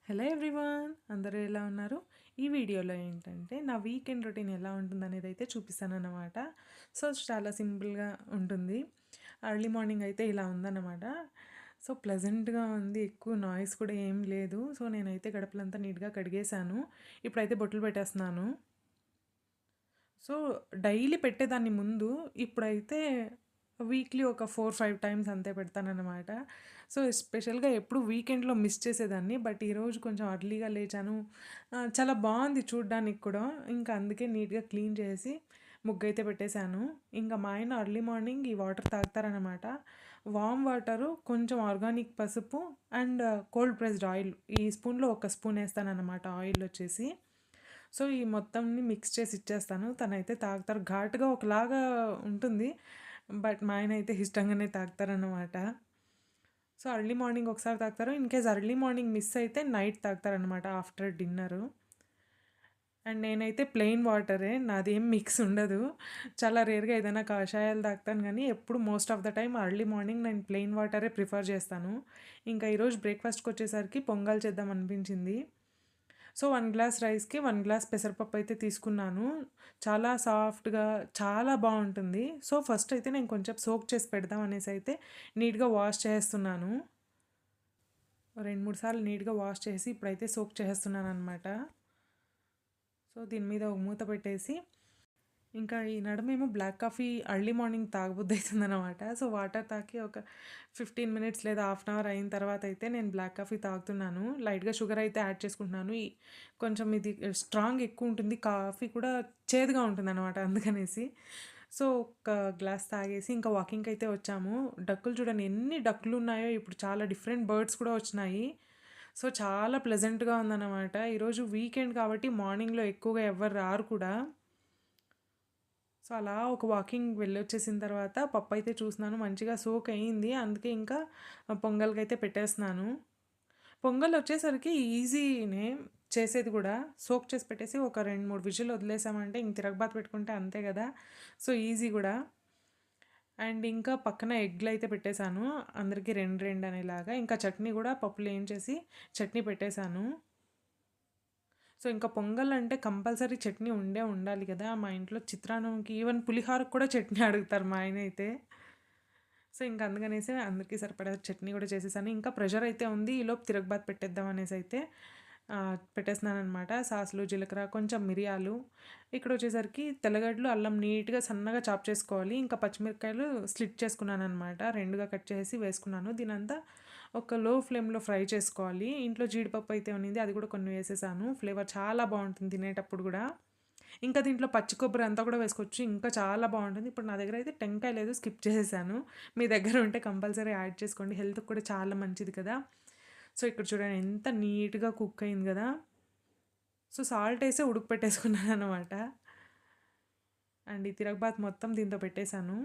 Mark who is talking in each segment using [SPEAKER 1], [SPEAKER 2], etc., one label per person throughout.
[SPEAKER 1] Hello everyone, అందరూ ఎలా ఉన్నారు? ఈ వీడియోలో ఏంటంటే నా వీకెండ్ రొటీన్ ఎలా ఉంటుందనేది అయితే చూపిస్తానన్నమాట. సో చాలా సింపుల్గా ఉంటుంది. ఎర్లీ మార్నింగ్ అయితే ఇలా ఉందన్నమాట. సో ప్లెజెంట్గా ఉంది, ఎక్కువ నాయిస్ కూడా ఏం లేదు. సో నేనైతే గడపలంతా నీట్గా కడిగేశాను. ఇప్పుడైతే బొట్లు పెట్టేస్తున్నాను. సో డైలీ పెట్టేదాన్ని ముందు, ఇప్పుడైతే వీక్లీ ఒక 4-5 టైమ్స్ అంతే పెడతానన్నమాట. సో ఎస్పెషల్గా ఎప్పుడు వీకెండ్లో మిస్ చేసేదాన్ని, బట్ ఈరోజు కొంచెం అర్లీగా లేచాను. చాలా బాగుంది చూడ్డానికి కూడా. ఇంకా అందుకే నీట్గా క్లీన్ చేసి ముగ్గైతే పెట్టేశాను. ఇంకా మా ఆయన అర్లీ మార్నింగ్ ఈ వాటర్ తాగుతారనమాట. వామ్ వాటరు, కొంచెం ఆర్గానిక్ పసుపు అండ్ కోల్డ్ ప్రెస్డ్ ఆయిల్, ఈ స్పూన్లో ఒక స్పూన్ వేస్తానన్నమాట ఆయిల్ వచ్చేసి. సో ఈ మొత్తంని మిక్స్ చేసి ఇచ్చేస్తాను. తనైతే తాగుతారు. ఘాటుగా ఒకలాగా ఉంటుంది, బట్ మా ఆయన అయితే ఇష్టంగానే తాగుతారన్నమాట. సో అర్లీ మార్నింగ్ ఒకసారి తాగుతారు. In case early morning miss అయితే నైట్ తాగుతారనమాట ఆఫ్టర్ డిన్నరు. అండ్ నేనైతే ప్లెయిన్ వాటరే, నాదేం మిక్స్ ఉండదు. చాలా రేర్గా ఏదైనా కషాయాలు తాగుతాను, కానీ ఎప్పుడు most of the time early morning నేను ప్లెయిన్ వాటరే ప్రిఫర్ చేస్తాను. ఇంకా ఈరోజు బ్రేక్ఫాస్ట్కి వచ్చేసరికి పొంగల్ చేద్దాం అనిపించింది. సో 1 గ్లాస్ రైస్‌కి 1 గ్లాస్ పెసరపప్పు అయితే తీసుకున్నాను. చాలా సాఫ్ట్‌గా చాలా బావుంటుంది. సో ఫస్ట్ అయితే నేను కొంచెం సోక్ చేసి పెడదాం అనేసి అయితే నీట్‌గా వాష్ చేసేస్తున్నాను. 2, 3 సార్లు నీట్‌గా వాష్ చేసి ఇప్పుడైతే సోక్ చేసేస్తున్నాననమాట. సో దీని మీద ఒక మూత పెట్టేసి, ఇంకా ఈ నడుమేమో బ్లాక్ కాఫీ ఎర్లీ మార్నింగ్ తాగబుద్దయితుందనమాట. సో వాటర్ తాగి ఒక 15 మినిట్స్ లేదా హాఫ్ అన్ అవర్ అయిన తర్వాత అయితే నేను బ్లాక్ కాఫీ తాగుతున్నాను. లైట్‌గా షుగర్ అయితే యాడ్ చేసుకుంటున్నాను. కొంచెం ఇది స్ట్రాంగ్ ఎక్కువ ఉంటుంది. కాఫీ కూడా చేదుగా ఉంటుందనమాట అందుకనేసి. సో ఒక గ్లాస్ తాగేసి ఇంకా వాకింగ్‌కి అయితే వచ్చాము. డక్కులు చూడండి ఎన్ని డక్కులున్నాయో, ఇప్పుడు చాలా డిఫరెంట్ బర్డ్స్ కూడా వచ్చినాయి. సో చాలా ప్లెజెంట్‌గా ఉందన్నమాట. ఈరోజు వీకెండ్ కాబట్టి మార్నింగ్‌లో ఎక్కువగా ఎవ్వరు రారు కూడా. సో అలా ఒక వాకింగ్ వెళ్ళొచ్చేసిన తర్వాత పప్పు అయితే చూస్తున్నాను మంచిగా సోక్ అయింది. అందుకే ఇంకా పొంగల్‌కైతే పెట్టేస్తున్నాను. పొంగల్ వచ్చేసరికి ఈజీనే చేసేది కూడా. సోక్ చేసి పెట్టేసి ఒక 2, 3 విజిల్ వదిలేసామంటే ఇంక తిరగబాత పెట్టుకుంటే అంతే కదా. సో ఈజీ కూడా. అండ్ ఇంకా పక్కన ఎగ్‌లు అయితే పెట్టేశాను. అందరికీ 2, 2 అనేలాగా. ఇంకా చట్నీ కూడా పప్పులో ఏంచేసి చట్నీ పెట్టేశాను. సో ఇంకా పొంగల్ అంటే కంపల్సరీ చట్నీ ఉండాలి కదా. మా ఇంట్లో చిత్రాన్నంకి ఈవెన్ పులిహోరకి కూడా చట్నీ అడుగుతారు మా ఆయన అయితే. సో ఇంక అందుకనేసి అందరికీ సరిపడా చట్నీ కూడా చేసేసాను. ఇంకా ప్రెషర్ అయితే ఉంది. ఈలోపు తిరగబాతు పెట్టేద్దాం అనేసి అయితే పెట్టేస్తున్నాననమాట. సాసులు, జీలకర్ర, కొంచెం మిరియాలు. ఇక్కడ వచ్చేసరికి తెల్లగడ్డలు, అల్లం నీట్‌గా సన్నగా చాప్ చేసుకోవాలి. ఇంకా పచ్చిమిరపకాయలు స్లిట్ చేసుకున్నాననమాట. 2గా కట్ చేసి వేసుకున్నాను. దీనంతా ఒక లో ఫ్లేమ్‌లో ఫ్రై చేసుకోవాలి. ఇంట్లో జీడిపప్పు అయితే ఉన్నింది, అది కూడా కొన్ని వేసేసాను. ఫ్లేవర్ చాలా బావుంటుంది తినేటప్పుడు కూడా. ఇంకా దీంట్లో పచ్చి కొబ్బరి అంతా కూడా వేసుకోవచ్చు, ఇంకా చాలా బాగుంటుంది. ఇప్పుడు నా దగ్గర అయితే టెంకాయ లేదు, స్కిప్ చేసేసాను. మీ దగ్గర ఉంటే కంపల్సరీ యాడ్ చేసుకోండి, హెల్త్‌కి కూడా చాలా మంచిది కదా. సో ఇక్కడ చూడండి ఎంత నీట్‌గా కుక్ అయింది కదా. సో సాల్ట్ వేసి ఉడకపెట్టేసుకున్నాను అనమాట. అండ్ ఈ తిరగబాత్ మొత్తం దీంతో పెట్టేశాను.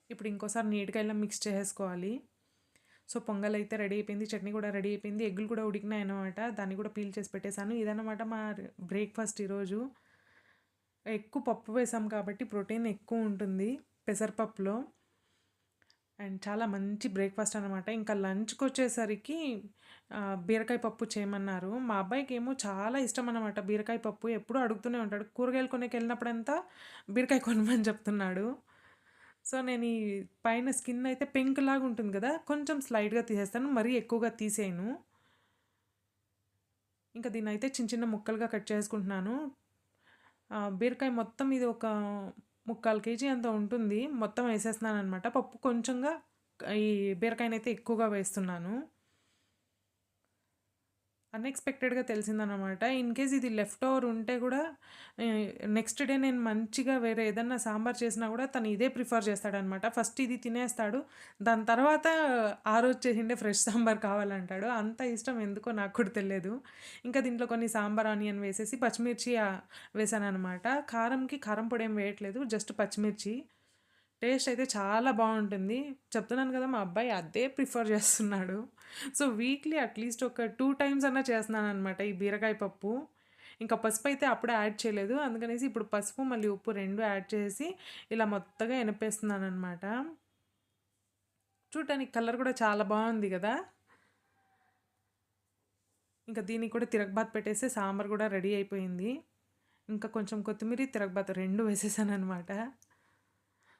[SPEAKER 1] ఇప్పుడు ఇంకోసారి నీట్‌గా ఇలా మిక్స్ చేసేసుకోవాలి. సో పొంగల్ అయితే రెడీ అయిపోయింది, చట్నీ కూడా రెడీ అయిపోయింది, ఎగ్గులు కూడా ఉడికినాయి అనమాట. దాన్ని కూడా పీల్ చేసి పెట్టేశాను. ఇదనమాట మా బ్రేక్ఫాస్ట్ ఈరోజు. ఎక్కువ పప్పు వేసాం కాబట్టి ప్రోటీన్ ఎక్కువ ఉంటుంది పెసరపప్పులో. అండ్ చాలా మంచి బ్రేక్ఫాస్ట్ అనమాట. ఇంకా లంచ్కి వచ్చేసరికి బీరకాయ పప్పు చేయమన్నారు. మా అబ్బాయికి ఏమో చాలా ఇష్టం అనమాట బీరకాయ పప్పు. ఎప్పుడూ అడుగుతూనే ఉంటాడు. కూరగాయలు కొనేకి వెళ్ళినప్పుడంతా బీరకాయ కొనమని చెప్తున్నాడు. సో నేను ఈ పైన స్కిన్ అయితే పింక్ లాగా ఉంటుంది కదా, కొంచెం స్లైడ్గా తీసేస్తాను, మరీ ఎక్కువగా తీసేయను. ఇంకా దీన్ని అయితే చిన్న చిన్న ముక్కలుగా కట్ చేసుకుంటున్నాను. బీరకాయ మొత్తం ఇది ఒక 3/4 కేజీ అంత ఉంటుంది. మొత్తం వేసేస్తున్నాననమాట. పప్పు కొంచెంగా ఈ బీరకాయనైతే ఎక్కువగా వేస్తున్నాను. అన్‌ఎక్స్‌పెక్టెడ్‌గా తెలిసిందనమాట. ఇన్ కేస్ ఇది లెఫ్ట్ ఓవర్ ఉంటే కూడా నెక్స్ట్ డే నేను మంచిగా వేరే ఏదన్నా సాంబార్ చేసినా కూడా తను ఇదే ప్రిఫర్ చేస్తాడనమాట. ఫస్ట్ ఇది తినేస్తాడు. దాని తర్వాత ఆ రోజు చేసిండే ఫ్రెష్ సాంబార్ కావాలంటాడు. అంత ఇష్టం ఎందుకో నాకు కూడా తెలియదు. ఇంకా దీంట్లో కొన్ని సాంబార్ ఆనియన్ వేసేసి పచ్చిమిర్చి వేసాననమాట. కారంకి కారం పొడి ఏం వేయట్లేదు, జస్ట్ పచ్చిమిర్చి. టేస్ట్ అయితే చాలా బావుంటుంది. చెప్తున్నాను కదా, మా అబ్బాయి అదే ప్రిఫర్ చేస్తున్నాడు. సో, వీక్లీ అట్‌లీస్ట్ ఒక 2 టైమ్స్ అన్నా చేస్తున్నాననమాట ఈ బీరకాయ పప్పు. ఇంకా పసుపయితే అప్పుడే యాడ్ చేయలేదు. అందుకనేసి ఇప్పుడు పసుపు, మళ్ళీ ఉప్పు 2 యాడ్ చేసి ఇలా మొత్తగా ఎనపేస్తున్నాననమాట. చూడటానికి కలర్ కూడా చాలా బావుంది గదా. ఇంకా దీనికి కూడా తిరగబాత్ పెట్టేస్తే సాంబార్ కూడా రెడీ అయిపోయింది. ఇంకా కొంచెం కొత్తిమీర, తిరగబాతు 2 వేసేసాననమాట.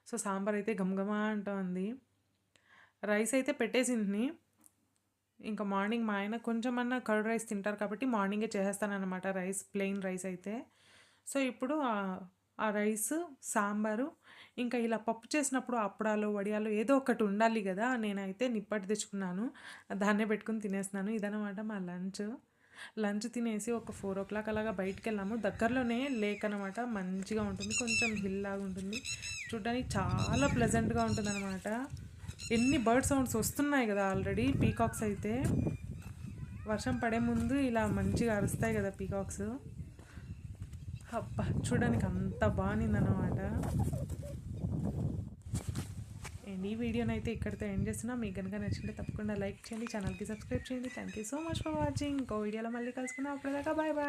[SPEAKER 1] సో సాంబార్ అయితే గమగమా అంటూ ఉంది. రైస్ అయితే పెట్టేసింది. ఇంకా మార్నింగ్ మా ఆయన కొంచెమన్నా కర్డ్ రైస్ తింటారు కాబట్టి మార్నింగే చేసేస్తానన్నమాట రైస్, ప్లెయిన్ రైస్ అయితే. సో ఇప్పుడు ఆ రైస్, సాంబారు, ఇంకా ఇలా పప్పు చేసినప్పుడు అప్పడాలు, వడియాలు ఏదో ఒకటి ఉండాలి కదా! నేనైతే నిప్పటి తెచ్చుకున్నాను. దాన్నే పెట్టుకొని తినేస్తున్నాను. ఇదనమాట మా లంచ్ తినేసి ఒక 4:00 అలాగా బయటికెళ్ళాము. దగ్గరలోనే లేక్ అనమాట. మంచిగా ఉంటుంది. కొంచెం హిల్ లాగా ఉంటుంది. చూడ్డానికి చాలా ప్లెజెంట్‌గా ఉంటుందనమాట. ఎన్ని బర్డ్ సౌండ్స్ వస్తున్నాయి కదా ఆల్రెడీ. పీకాక్స్ అయితే వర్షం పడే ముందు ఇలా మంచిగా అరుస్తాయి కదా పీకాక్స్. అబ్బా చూడడానికి అంత బాగుందన్నమాట. అండ్ ఈ వీడియోని అయితే ఇక్కడితో ఎండ్ చేస్తున్నా. మీకు కనుక నచ్చింటే తప్పకుండా లైక్ చేయండి, ఛానల్కి సబ్స్క్రైబ్ చేయండి. Thank you so much for watching. ఇంకో వీడియోలో మళ్ళీ కలుసుకుందాం. అప్పటిదాకా బాయ్ బాయ్.